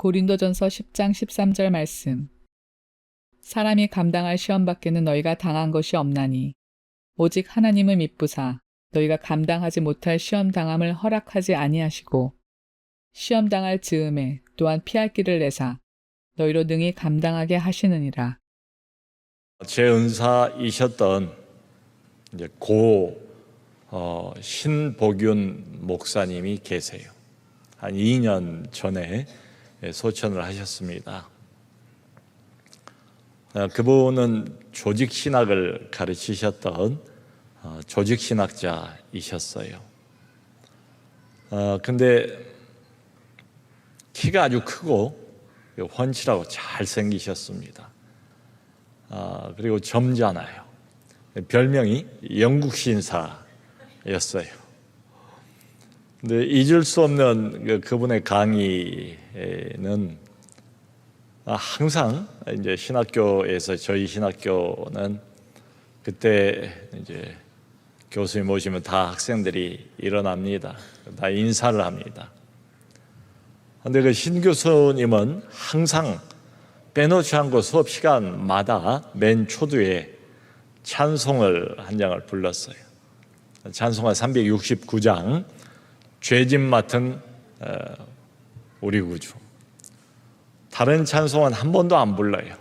고린도전서 10장 13절 말씀. 사람이 감당할 시험 밖에는 너희가 당한 것이 없나니 오직 하나님을 믿부사 너희가 감당하지 못할 시험 당함을 허락하지 아니하시고 시험 당할 즈음에 또한 피할 길을 내사 너희로 능히 감당하게 하시느니라. 제 은사이셨던 이제 신복윤 목사님이 계세요. 한 2년 전에 소천을 하셨습니다. 그분은 조직신학을 가르치셨던 조직신학자이셨어요. 근데 키가 아주 크고 훤칠하고 잘생기셨습니다. 그리고 점잖아요. 별명이 영국신사였어요. 근데 잊을 수 없는 그분의 강의는 항상 이제 신학교에서 저희 신학교는 그때 이제 교수님 오시면 다 학생들이 일어납니다. 다 인사를 합니다. 근데 그 신 교수님은 항상 빼놓지 않고 수업 시간마다 맨 초두에 찬송을 한 장을 불렀어요. 찬송가 369장 죄짐 맡은 우리 구주. 다른 찬송은 한 번도 안 불러요.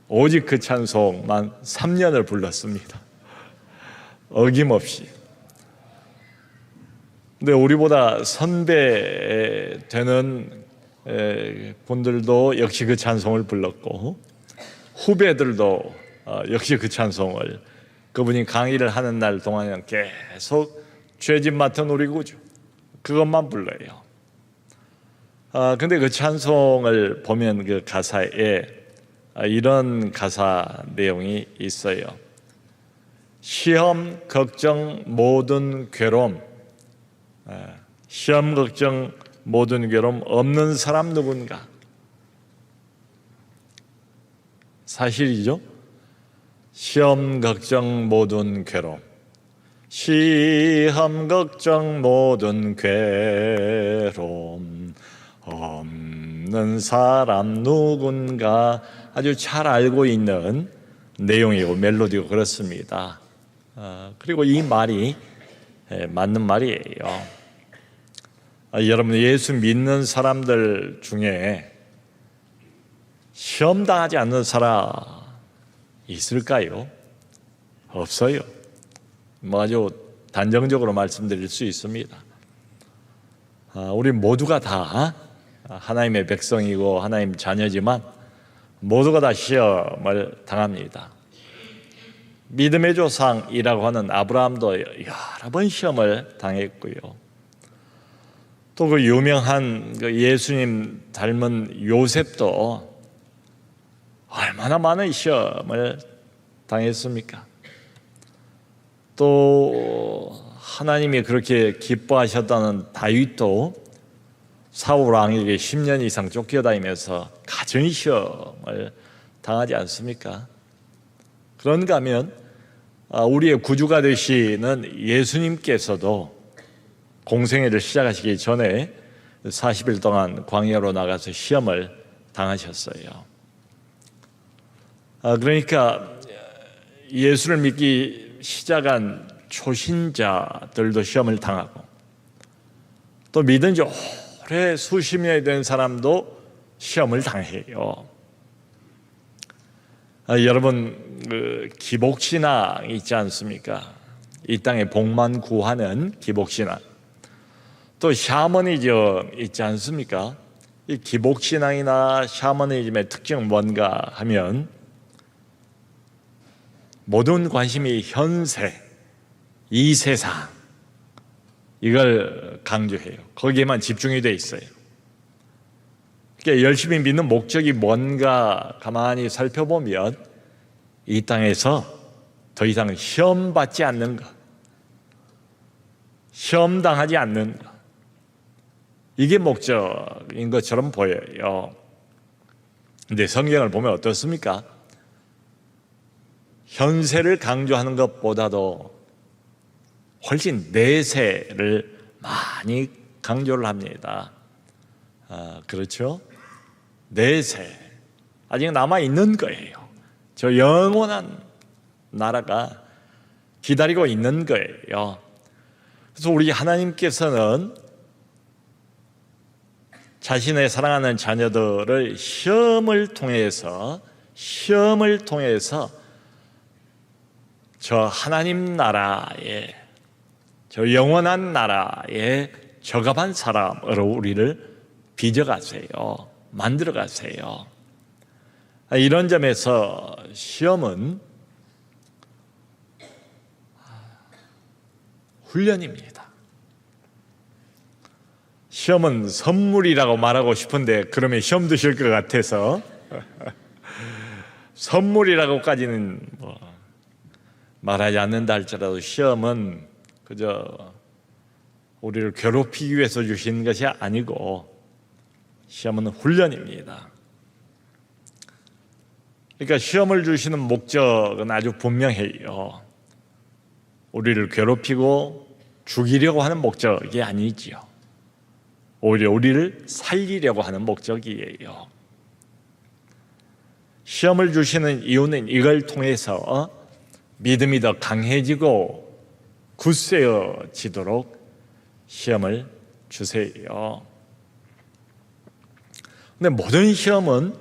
오직 그 찬송만 3년을 불렀습니다. 어김없이. 근데 우리보다 선배 되는 분들도 역시 그 찬송을 불렀고 후배들도 역시 그 찬송을 그분이 강의를 하는 날 동안에는 계속 죄짐 맡은 우리 구주 그것만 불러요. 근데 그 찬송을 보면 그 가사에 이런 가사 내용이 있어요. 시험, 걱정, 모든 괴로움, 시험, 걱정, 모든 괴로움 없는 사람 누군가? 사실이죠? 시험, 걱정, 모든 괴로움. 시험, 걱정, 모든 괴로움 없는 사람 누군가 아주 잘 알고 있는 내용이고 멜로디고 그렇습니다. 그리고 이 말이 맞는 말이에요. 여러분 예수 믿는 사람들 중에 시험 당하지 않는 사람 있을까요? 없어요. 아주 단정적으로 말씀드릴 수 있습니다. 우리 모두가 다 하나님의 백성이고 하나님 자녀지만 모두가 다 시험을 당합니다. 믿음의 조상이라고 하는 아브라함도 여러 번 시험을 당했고요. 또 그 유명한 예수님 닮은 요셉도 얼마나 많은 시험을 당했습니까? 또 하나님이 그렇게 기뻐하셨다는 다윗도 사울 왕에게 10년 이상 쫓겨다니면서 가증 시험을 당하지 않습니까? 그런가 하면 우리의 구주가 되시는 예수님께서도 공생애를 시작하시기 전에 40일 동안 광야로 나가서 시험을 당하셨어요. 그러니까 예수를 믿기 시작한 초신자들도 시험을 당하고 또 믿은 지 오래 수십 년이 된 사람도 시험을 당해요. 여러분 기복신앙 있지 않습니까? 이 땅에 복만 구하는 기복신앙. 또 샤머니즘 있지 않습니까? 이 기복신앙이나 샤머니즘의 특징은 뭔가 하면 모든 관심이 현세, 이 세상 이걸 강조해요. 거기에만 집중이 돼 있어요. 그러니까 열심히 믿는 목적이 뭔가 가만히 살펴보면 이 땅에서 더 이상 시험 받지 않는 것, 시험 당하지 않는 것, 이게 목적인 것처럼 보여요. 근데 성경을 보면 어떻습니까? 현세를 강조하는 것보다도 훨씬 내세를 많이 강조를 합니다. 그렇죠? 내세 아직 남아 있는 거예요. 저 영원한 나라가 기다리고 있는 거예요. 그래서 우리 하나님께서는 자신의 사랑하는 자녀들을 시험을 통해서 저 하나님 나라에, 저 영원한 나라에 적합한 사람으로 우리를 빚어가세요. 만들어가세요. 이런 점에서 시험은 훈련입니다. 시험은 선물이라고 말하고 싶은데 그러면 시험 드실 것 같아서 선물이라고까지는 말하지 않는다 할지라도 시험은 그저 우리를 괴롭히기 위해서 주신 것이 아니고 시험은 훈련입니다. 그러니까 시험을 주시는 목적은 아주 분명해요. 우리를 괴롭히고 죽이려고 하는 목적이 아니지요. 오히려 우리를 살리려고 하는 목적이에요. 시험을 주시는 이유는 이걸 통해서 믿음이 더 강해지고 굳세어지도록 시험을 주세요. 근데 모든 시험은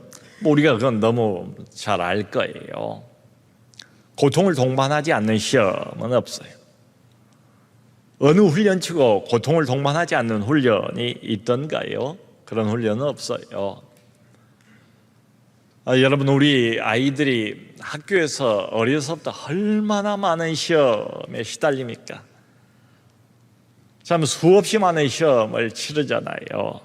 우리가 그건 너무 잘 알 거예요. 고통을 동반하지 않는 시험은 없어요. 어느 훈련치고 고통을 동반하지 않는 훈련이 있던가요? 그런 훈련은 없어요. 여러분, 우리 아이들이 학교에서 어려서부터 얼마나 많은 시험에 시달립니까? 참 수없이 많은 시험을 치르잖아요.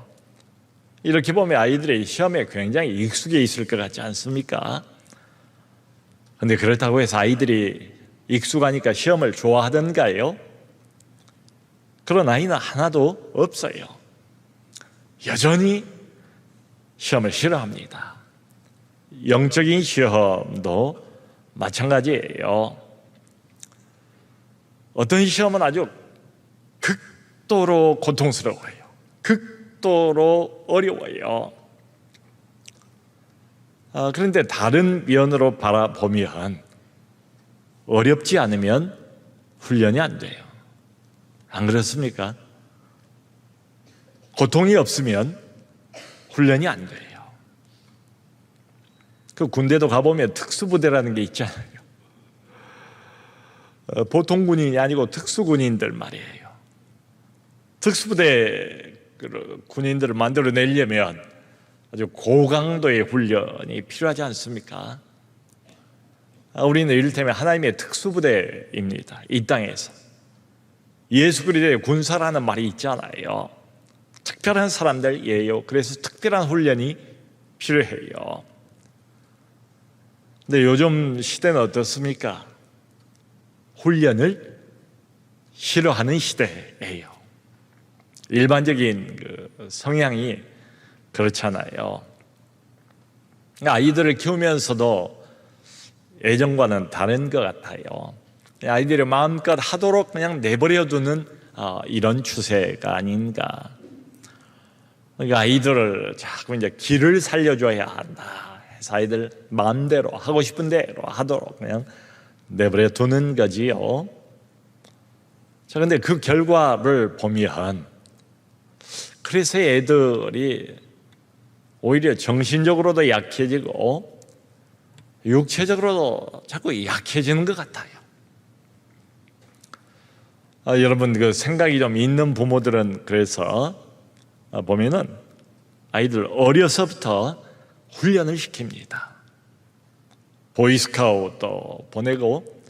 이렇게 보면 아이들이 시험에 굉장히 익숙해 있을 것 같지 않습니까? 그런데 그렇다고 해서 아이들이 익숙하니까 시험을 좋아하던가요? 그런 아이는 하나도 없어요. 여전히 시험을 싫어합니다. 영적인 시험도 마찬가지예요. 어떤 시험은 아주 극도로 고통스러워요. 극도로 어려워요. 그런데 다른 면으로 바라보면 어렵지 않으면 훈련이 안 돼요. 안 그렇습니까? 고통이 없으면 훈련이 안 돼요. 그 군대도 가보면 특수부대라는 게 있잖아요. 보통 군인이 아니고 특수군인들 말이에요. 특수부대 군인들을 만들어내려면 아주 고강도의 훈련이 필요하지 않습니까? 우리는 이를테면 하나님의 특수부대입니다. 이 땅에서. 예수 그리스도의 군사라는 말이 있잖아요. 특별한 사람들이에요. 그래서 특별한 훈련이 필요해요. 근데 요즘 시대는 어떻습니까? 훈련을 싫어하는 시대예요. 일반적인 성향이 그렇잖아요. 아이들을 키우면서도 예전과는 다른 것 같아요. 아이들이 마음껏 하도록 그냥 내버려 두는 이런 추세가 아닌가. 그러니까 아이들을 자꾸 이제 길을 살려줘야 한다 해서 아이들 마음대로 하고 싶은 대로 하도록 그냥 내버려 두는 거지요. 자, 근데 그 결과를 보면 그래서 애들이 오히려 정신적으로도 약해지고 육체적으로도 자꾸 약해지는 것 같아요. 여러분, 그 생각이 좀 있는 부모들은 그래서 보면은 아이들 어려서부터 훈련을 시킵니다. 보이스카우트도 보내고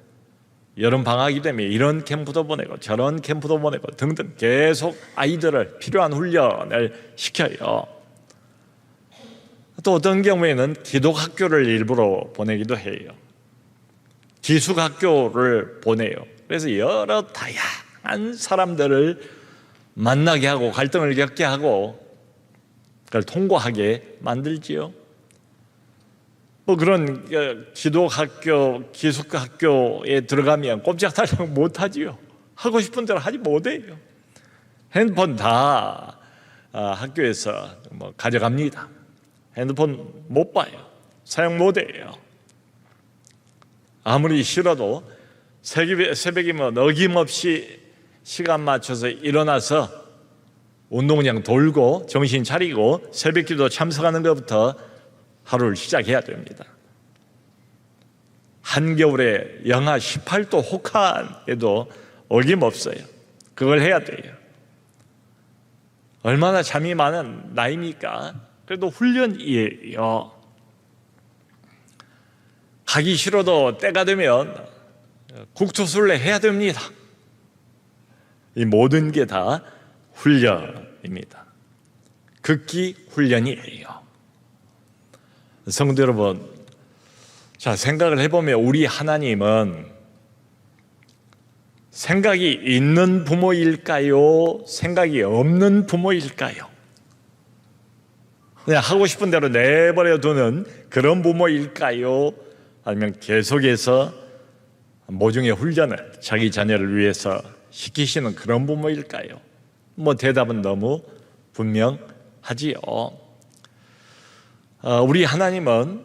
여름 방학이 되면 이런 캠프도 보내고 저런 캠프도 보내고 등등 계속 아이들을 필요한 훈련을 시켜요. 또 어떤 경우에는 기독학교를 일부러 보내기도 해요. 기숙학교를 보내요. 그래서 여러 다양한 사람들을 만나게 하고 갈등을 겪게 하고 그걸 통과하게 만들지요. 뭐 그런 기독학교, 기숙학교에 들어가면 꼼짝달싹 못하지요. 하고 싶은 대로 하지 못해요. 핸드폰 다 학교에서 뭐 가져갑니다. 핸드폰 못 봐요. 사용 못 해요. 아무리 싫어도 새벽이면 어김없이 시간 맞춰서 일어나서 운동장 돌고 정신 차리고 새벽기도 참석하는 것부터 하루를 시작해야 됩니다. 한겨울에 영하 18도 혹한에도 어김없어요. 그걸 해야 돼요. 얼마나 잠이 많은 나이입니까? 그래도 훈련이에요. 가기 싫어도 때가 되면 국토순례 해야 됩니다. 이 모든 게 다 훈련입니다. 극기 훈련이에요. 성도 여러분, 자, 생각을 해보면 우리 하나님은 생각이 있는 부모일까요? 생각이 없는 부모일까요? 그냥 하고 싶은 대로 내버려 두는 그런 부모일까요? 아니면 계속해서 모종의 훈련을 자기 자녀를 위해서 시키시는 그런 부모일까요? 대답은 너무 분명하지요. 우리 하나님은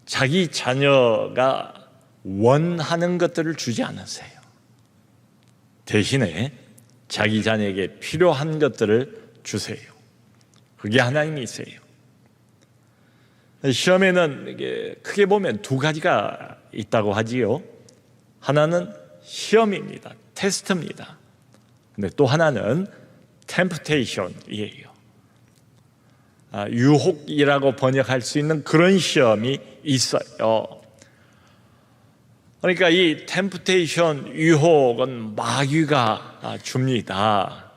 자기 자녀가 원하는 것들을 주지 않으세요. 대신에 자기 자녀에게 필요한 것들을 주세요. 그게 하나님이세요. 시험에는 이게 크게 보면 두 가지가 있다고 하지요. 하나는 시험입니다. 테스트입니다. 근데 또 하나는 템프테이션이에요. 유혹이라고 번역할 수 있는 그런 시험이 있어요. 그러니까 이 템프테이션, 유혹은 마귀가 줍니다.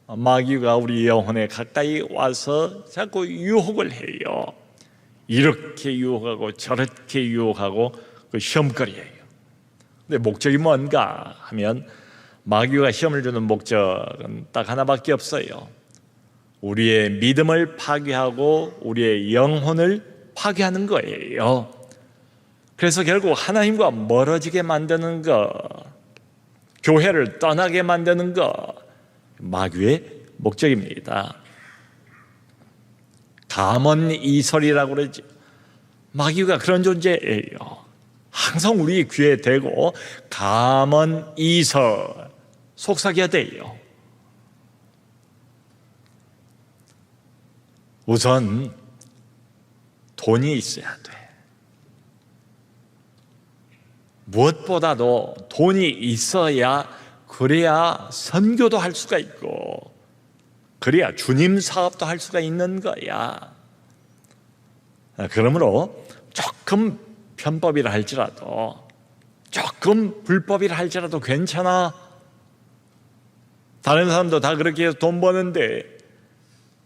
마귀가 우리 영혼에 가까이 와서 자꾸 유혹을 해요. 이렇게 유혹하고 저렇게 유혹하고 그 시험거리예요. 근데 목적이 뭔가 하면 마귀가 시험을 주는 목적은 딱 하나밖에 없어요. 우리의 믿음을 파괴하고 우리의 영혼을 파괴하는 거예요. 그래서 결국 하나님과 멀어지게 만드는 것, 교회를 떠나게 만드는 것, 마귀의 목적입니다. 감언이설이라고 그러지. 마귀가 그런 존재예요. 항상 우리 귀에 대고 감언이설 속삭여야 돼요. 우선 돈이 있어야 돼. 무엇보다도 돈이 있어야 그래야 선교도 할 수가 있고 그래야 주님 사업도 할 수가 있는 거야. 그러므로 조금 편법이라 할지라도 조금 불법이라 할지라도 괜찮아. 다른 사람도 다 그렇게 해서 돈 버는데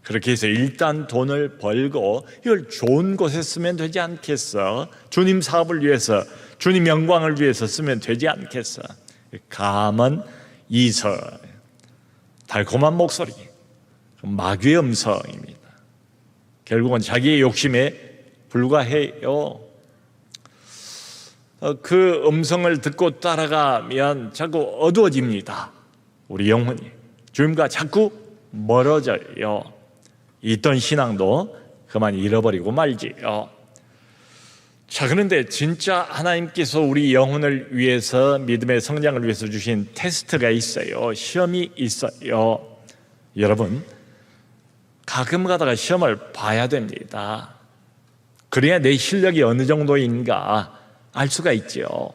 그렇게 해서 일단 돈을 벌고 이걸 좋은 곳에 쓰면 되지 않겠어? 주님 사업을 위해서 주님 영광을 위해서 쓰면 되지 않겠어? 감언 이설, 달콤한 목소리, 마귀의 음성입니다. 결국은 자기의 욕심에 불과해요. 그 음성을 듣고 따라가면 자꾸 어두워집니다. 우리 영혼이 주님과 자꾸 멀어져요. 있던 신앙도 그만 잃어버리고 말지요. 자, 그런데 진짜 하나님께서 우리 영혼을 위해서 믿음의 성장을 위해서 주신 테스트가 있어요. 시험이 있어요. 여러분, 가끔 가다가 시험을 봐야 됩니다. 그래야 내 실력이 어느 정도인가 알 수가 있죠.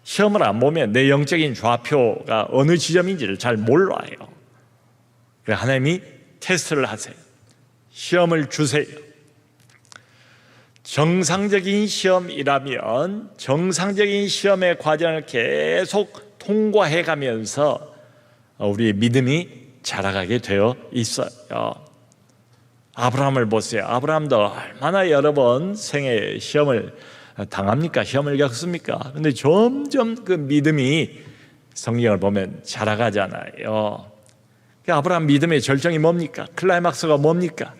시험을 안 보면 내 영적인 좌표가 어느 지점인지를 잘 몰라요. 그래서 하나님이 테스트를 하세요. 시험을 주세요. 정상적인 시험이라면 정상적인 시험의 과정을 계속 통과해 가면서 우리의 믿음이 자라가게 되어 있어요. 아브라함을 보세요. 아브라함도 얼마나 여러 번 생애 시험을 당합니까? 시험을 겪습니까? 그런데 점점 그 믿음이 성경을 보면 자라가잖아요. 아브라함 믿음의 절정이 뭡니까? 클라이막스가 뭡니까?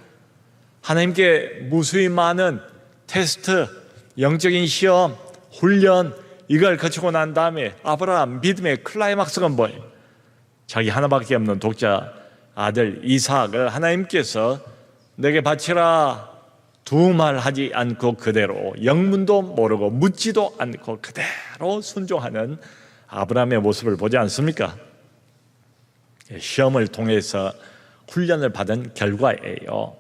하나님께 무수히 많은 테스트, 영적인 시험, 훈련 이걸 거치고 난 다음에 아브라함 믿음의 클라이막스가 뭐예요? 자기 하나밖에 없는 독자 아들 이삭을 하나님께서 내게 바치라 두말 하지 않고 그대로 영문도 모르고 묻지도 않고 그대로 순종하는 아브라함의 모습을 보지 않습니까? 시험을 통해서 훈련을 받은 결과예요.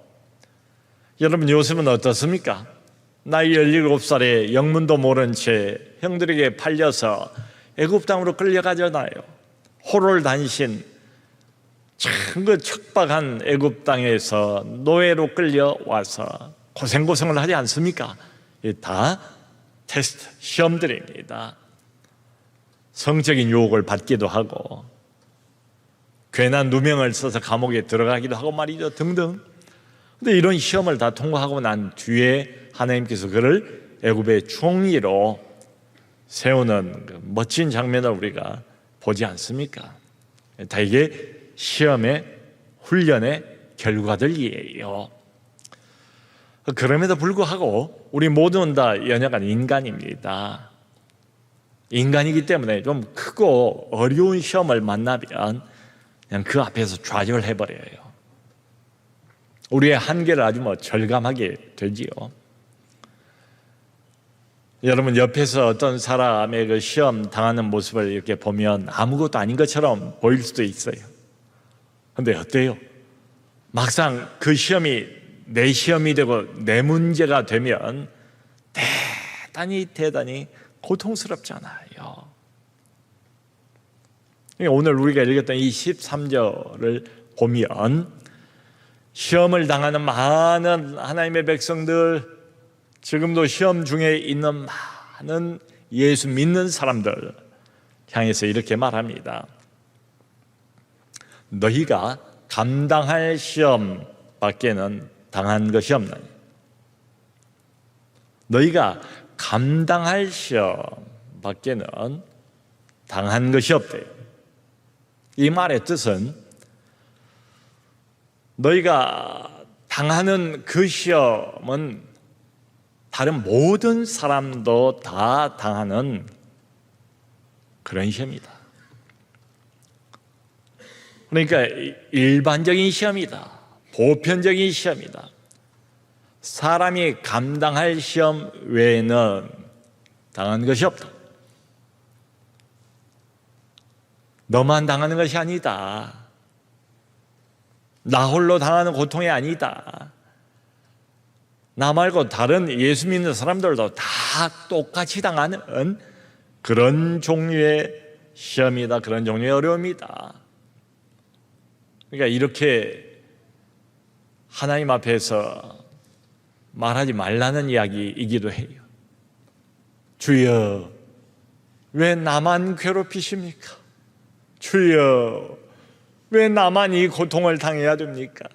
여러분, 요즘은 어떻습니까? 나이 17살에 영문도 모른 채 형들에게 팔려서 애굽 땅으로 끌려가잖아요. 호롤단신 그 척박한 애굽 땅에서 노예로 끌려와서 고생을 하지 않습니까? 다 테스트, 시험들입니다. 성적인 유혹을 받기도 하고 괜한 누명을 써서 감옥에 들어가기도 하고 말이죠, 등등. 근데 이런 시험을 다 통과하고 난 뒤에 하나님께서 그를 애굽의 총리로 세우는 그 멋진 장면을 우리가 보지 않습니까? 다 이게 시험의 훈련의 결과들이에요. 그럼에도 불구하고 우리 모두는 다 연약한 인간입니다. 인간이기 때문에 좀 크고 어려운 시험을 만나면 그냥 그 앞에서 좌절해버려요. 우리의 한계를 아주 절감하게 되지요. 여러분, 옆에서 어떤 사람의 그 시험 당하는 모습을 이렇게 보면 아무것도 아닌 것처럼 보일 수도 있어요. 근데 어때요? 막상 그 시험이 내 시험이 되고 내 문제가 되면 대단히 고통스럽잖아요. 오늘 우리가 읽었던 이 13절을 보면 시험을 당하는 많은 하나님의 백성들, 지금도 시험 중에 있는 많은 예수 믿는 사람들 향해서 이렇게 말합니다. 너희가 감당할 시험 밖에는 당한 것이 없나니. 너희가 감당할 시험 밖에는 당한 것이 없대요. 이 말의 뜻은 너희가 당하는 그 시험은 다른 모든 사람도 다 당하는 그런 시험이다. 그러니까 일반적인 시험이다. 보편적인 시험이다. 사람이 감당할 시험 외에는 당한 것이 없다. 너만 당하는 것이 아니다. 나 홀로 당하는 고통이 아니다. 나 말고 다른 예수 믿는 사람들도 다 똑같이 당하는 그런 종류의 시험이다. 그런 종류의 어려움이다. 그러니까 이렇게 하나님 앞에서 말하지 말라는 이야기이기도 해요. 주여, 왜 나만 괴롭히십니까? 주여, 왜 나만 이 고통을 당해야 됩니까?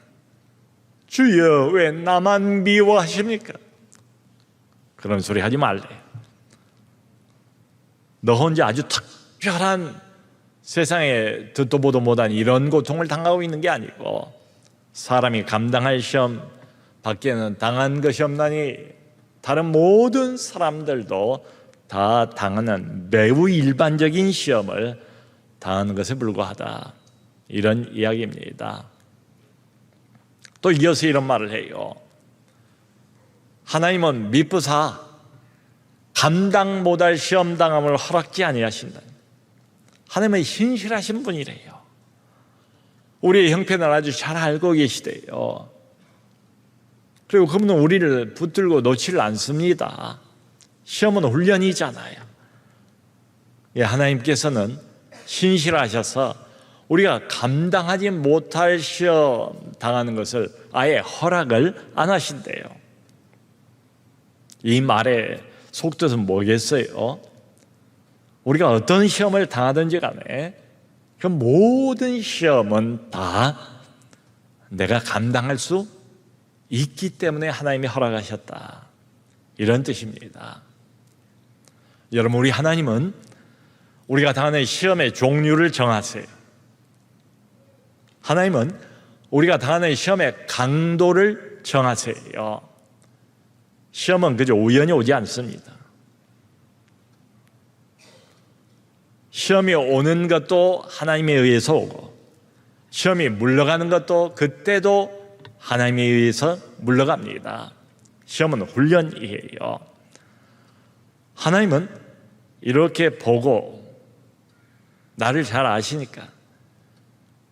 주여, 왜 나만 미워하십니까? 그런 소리 하지 말래. 너 혼자 아주 특별한 세상에 듣도 보도 못한 이런 고통을 당하고 있는 게 아니고 사람이 감당할 시험 밖에는 당한 것이 없나니 다른 모든 사람들도 다 당하는 매우 일반적인 시험을 당하는 것에 불과하다. 이런 이야기입니다. 또 이어서 이런 말을 해요. 하나님은 미쁘사 감당 못할 시험 당함을 허락지 아니하신다. 하나님은 신실하신 분이래요. 우리의 형편을 아주 잘 알고 계시대요. 그리고 그분은 우리를 붙들고 놓지를 않습니다. 시험은 훈련이잖아요. 하나님께서는 신실하셔서 우리가 감당하지 못할 시험 당하는 것을 아예 허락을 안 하신대요. 이 말의 속뜻은 뭐겠어요? 우리가 어떤 시험을 당하든지 간에 그 모든 시험은 다 내가 감당할 수 있기 때문에 하나님이 허락하셨다. 이런 뜻입니다. 여러분, 우리 하나님은 우리가 당하는 시험의 종류를 정하세요. 하나님은 우리가 당하는 시험의 강도를 정하세요. 시험은 그저 우연히 오지 않습니다. 시험이 오는 것도 하나님에 의해서 오고 시험이 물러가는 것도 그때도 하나님에 의해서 물러갑니다. 시험은 훈련이에요. 하나님은 이렇게 보고 나를 잘 아시니까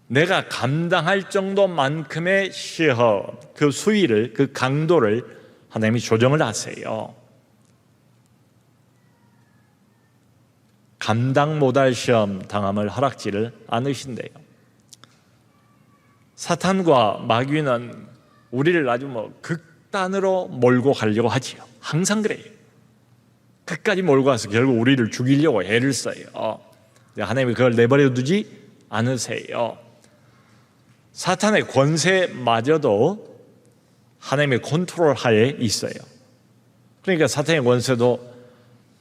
내가 감당할 정도만큼의 시험, 그 수위를, 그 강도를 하나님이 조정을 하세요. 감당 못할 시험 당함을 허락지를 않으신대요. 사탄과 마귀는 우리를 아주 극단으로 몰고 가려고 하지요. 항상 그래요. 끝까지 몰고 가서 결국 우리를 죽이려고 애를 써요. 하나님이 그걸 내버려 두지 않으세요. 사탄의 권세마저도 하나님의 컨트롤 하에 있어요. 그러니까 사탄의 권세도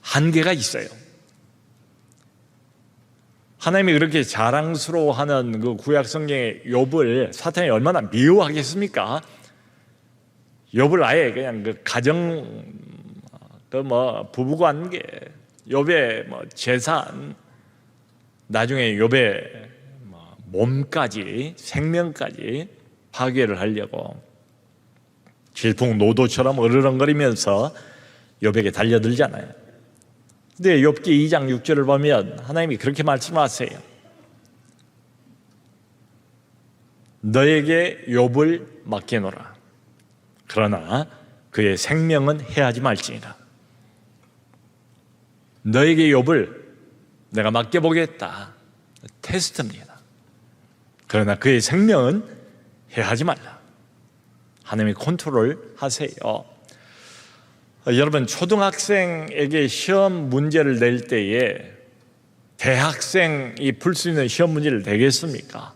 한계가 있어요. 하나님이 그렇게 자랑스러워하는 그 구약 성경의 욥을 사탄이 얼마나 미워하겠습니까? 욥을 아예 그냥 그 가정, 부부관계, 욥의 재산, 나중에 욥의 몸까지, 생명까지 파괴를 하려고 질풍노도처럼 으르렁거리면서 욥에게 달려들잖아요. 근데 욥기 2장 6절을 보면 하나님이 그렇게 말씀하세요. 너에게 욥을 맡겨놓으라. 그러나 그의 생명은 해하지 말지니라. 너에게 욥을 내가 맡겨보겠다. 테스트입니다. 그러나 그의 생명은 해하지 말라. 하나님이 컨트롤 하세요. 여러분, 초등학생에게 시험 문제를 낼 때에 대학생이 풀 수 있는 시험 문제를 내겠습니까?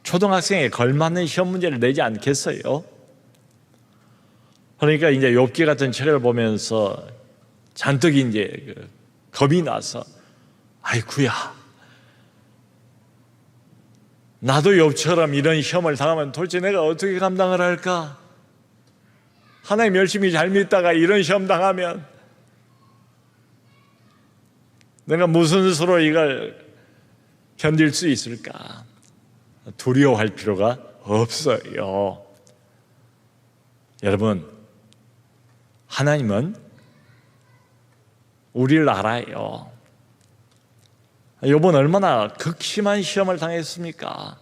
초등학생에 걸맞는 시험 문제를 내지 않겠어요? 그러니까 이제 욥기 같은 책을 보면서 잔뜩 이제 겁이 나서, 아이쿠야, 나도 욥처럼 이런 시험을 당하면 도대체 내가 어떻게 감당을 할까? 하나님 열심히 잘 믿다가 이런 시험 당하면 내가 무슨 수로 이걸 견딜 수 있을까? 두려워할 필요가 없어요. 여러분, 하나님은 우리를 알아요. 욥은 얼마나 극심한 시험을 당했습니까?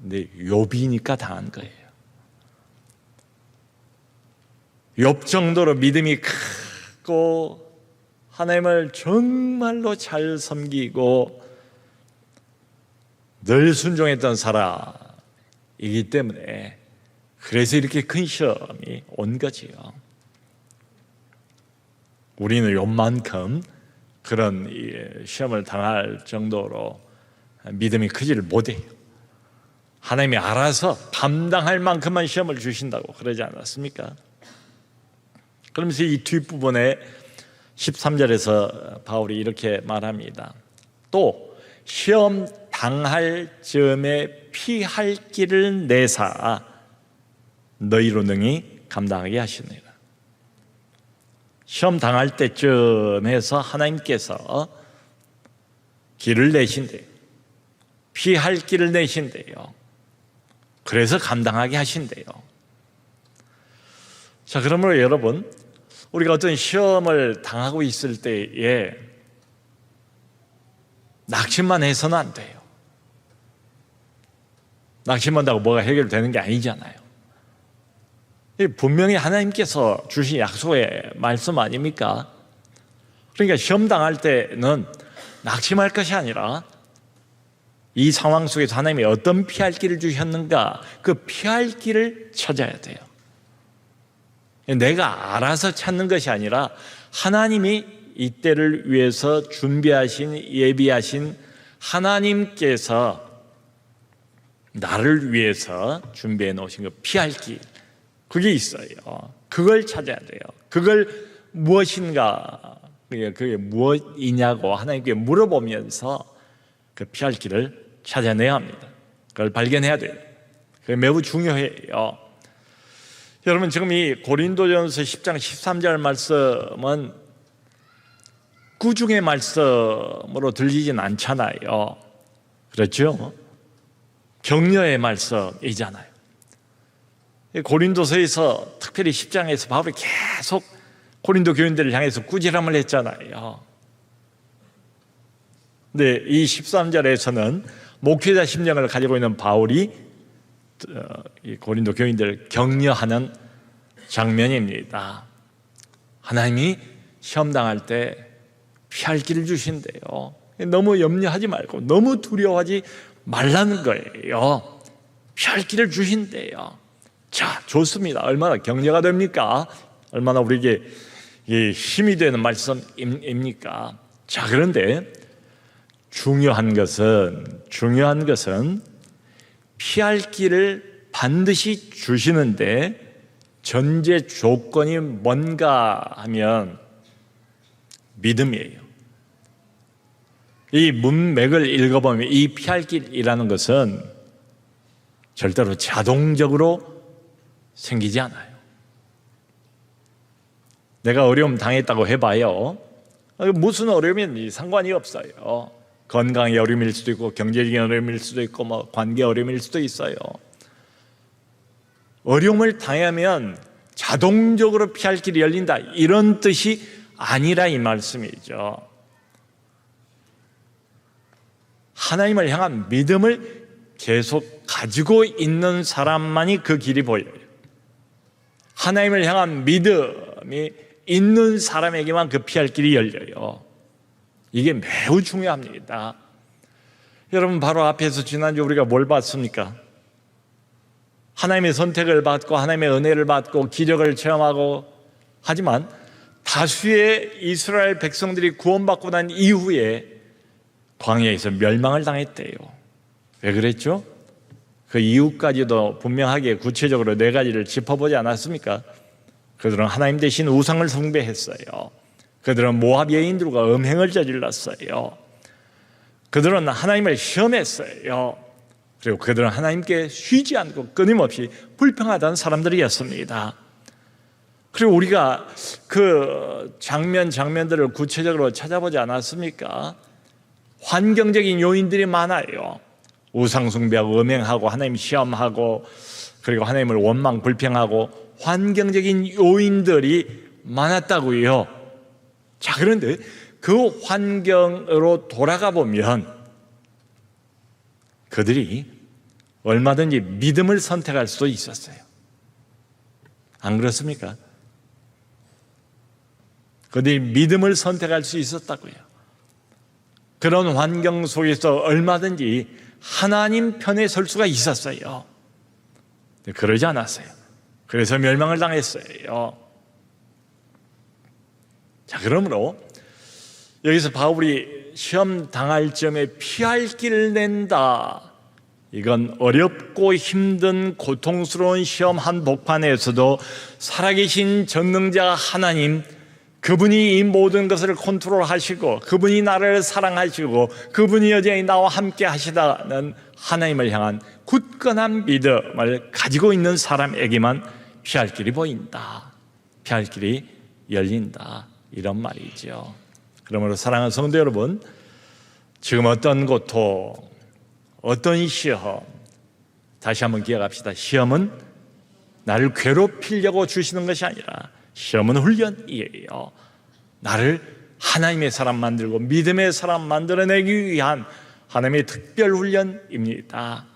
근데 욥이니까 당한 거예요. 욥 정도로 믿음이 크고 하나님을 정말로 잘 섬기고 늘 순종했던 사람이기 때문에 그래서 이렇게 큰 시험이 온 거지요. 우리는 욥만큼 그런 시험을 당할 정도로 믿음이 크지를 못해요. 하나님이 알아서 감당할 만큼만 시험을 주신다고 그러지 않았습니까? 그러면서 이 뒷부분에 13절에서 바울이 이렇게 말합니다. 또 시험 당할 즈음에 피할 길을 내사 너희로 능히 감당하게 하시느니라. 시험 당할 때쯤 해서 하나님께서 길을 내신대요. 피할 길을 내신대요. 그래서 감당하게 하신대요. 자, 그러므로 여러분, 우리가 어떤 시험을 당하고 있을 때에 낙심만 해서는 안 돼요. 낙심한다고 뭐가 해결되는 게 아니잖아요. 분명히 하나님께서 주신 약속의 말씀 아닙니까? 그러니까 시험 당할 때는 낙심할 것이 아니라 이 상황 속에서 하나님이 어떤 피할 길을 주셨는가, 그 피할 길을 찾아야 돼요. 내가 알아서 찾는 것이 아니라 하나님이 이때를 위해서 준비하신, 예비하신 하나님께서 나를 위해서 준비해 놓으신 그 피할 길, 그게 있어요. 그걸 찾아야 돼요. 그걸 무엇인가, 그게 무엇이냐고 하나님께 물어보면서 그 피할 길을 찾아내야 합니다. 그걸 발견해야 돼요. 그게 매우 중요해요. 여러분, 지금 이 고린도전서 10장 13절 말씀은 꾸중의 말씀으로 들리진 않잖아요. 그렇죠? 격려의 말씀이잖아요. 고린도서에서 특별히 10장에서 바울이 계속 고린도 교인들을 향해서 꾸지람을 했잖아요. 근데 이 13절에서는 목회자 심령을 가지고 있는 바울이 이 고린도 교인들을 격려하는 장면입니다. 하나님이 시험 당할 때 피할 길을 주신대요. 너무 염려하지 말고 너무 두려워하지 말라는 거예요. 피할 길을 주신대요. 자, 좋습니다. 얼마나 격려가 됩니까? 얼마나 우리에게 힘이 되는 말씀입니까? 자, 그런데 중요한 것은 피할 길을 반드시 주시는데 전제 조건이 뭔가 하면 믿음이에요. 이 문맥을 읽어보면 이 피할 길이라는 것은 절대로 자동적으로 생기지 않아요. 내가 어려움 당했다고 해봐요. 무슨 어려움인지 상관이 없어요. 건강의 어려움일 수도 있고 경제적인 어려움일 수도 있고 뭐 관계 어려움일 수도 있어요. 어려움을 당하면 자동적으로 피할 길이 열린다, 이런 뜻이 아니라 이 말씀이죠. 하나님을 향한 믿음을 계속 가지고 있는 사람만이 그 길이 보여요. 하나님을 향한 믿음이 있는 사람에게만 그 피할 길이 열려요. 이게 매우 중요합니다. 여러분, 바로 앞에서 지난주 우리가 뭘 봤습니까? 하나님의 선택을 받고 하나님의 은혜를 받고 기적을 체험하고, 하지만 다수의 이스라엘 백성들이 구원받고 난 이후에 광야에서 멸망을 당했대요. 왜 그랬죠? 그 이유까지도 분명하게 구체적으로 4가지를 짚어보지 않았습니까? 그들은 하나님 대신 우상을 숭배했어요. 그들은 모압 여인들과 음행을 저질렀어요. 그들은 하나님을 시험했어요. 그리고 그들은 하나님께 쉬지 않고 끊임없이 불평하던 사람들이었습니다. 그리고 우리가 그 장면들을 구체적으로 찾아보지 않았습니까? 환경적인 요인들이 많아요. 우상 숭배하고 음행하고 하나님 시험하고 그리고 하나님을 원망 불평하고 환경적인 요인들이 많았다고요. 자, 그런데 그 환경으로 돌아가 보면 그들이 얼마든지 믿음을 선택할 수도 있었어요. 안 그렇습니까? 그들이 믿음을 선택할 수 있었다고요. 그런 환경 속에서 얼마든지 하나님 편에 설 수가 있었어요. 그러지 않았어요. 그래서 멸망을 당했어요. 자, 그러므로 여기서 바울이 시험 당할 점에 피할 길을 낸다, 이건 어렵고 힘든 고통스러운 시험 한복판에서도 살아계신 전능자 하나님, 그분이 이 모든 것을 컨트롤하시고 그분이 나를 사랑하시고 그분이 여전히 나와 함께 하시다는 하나님을 향한 굳건한 믿음을 가지고 있는 사람에게만 피할 길이 보인다, 피할 길이 열린다, 이런 말이죠. 그러므로 사랑하는 성도 여러분, 지금 어떤 고통, 어떤 시험, 다시 한번 기억합시다. 시험은 나를 괴롭히려고 주시는 것이 아니라 시험은 훈련이에요. 나를 하나님의 사람 만들고 믿음의 사람 만들어내기 위한 하나님의 특별 훈련입니다.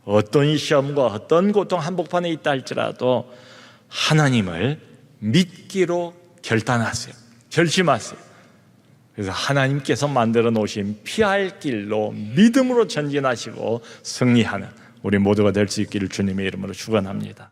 어떤 시험과 어떤 고통 한복판에 있다 할지라도 하나님을 믿기로 결단하세요. 결심하세요. 그래서 하나님께서 만들어 놓으신 피할 길로 믿음으로 전진하시고 승리하는 우리 모두가 될 수 있기를 주님의 이름으로 축원합니다.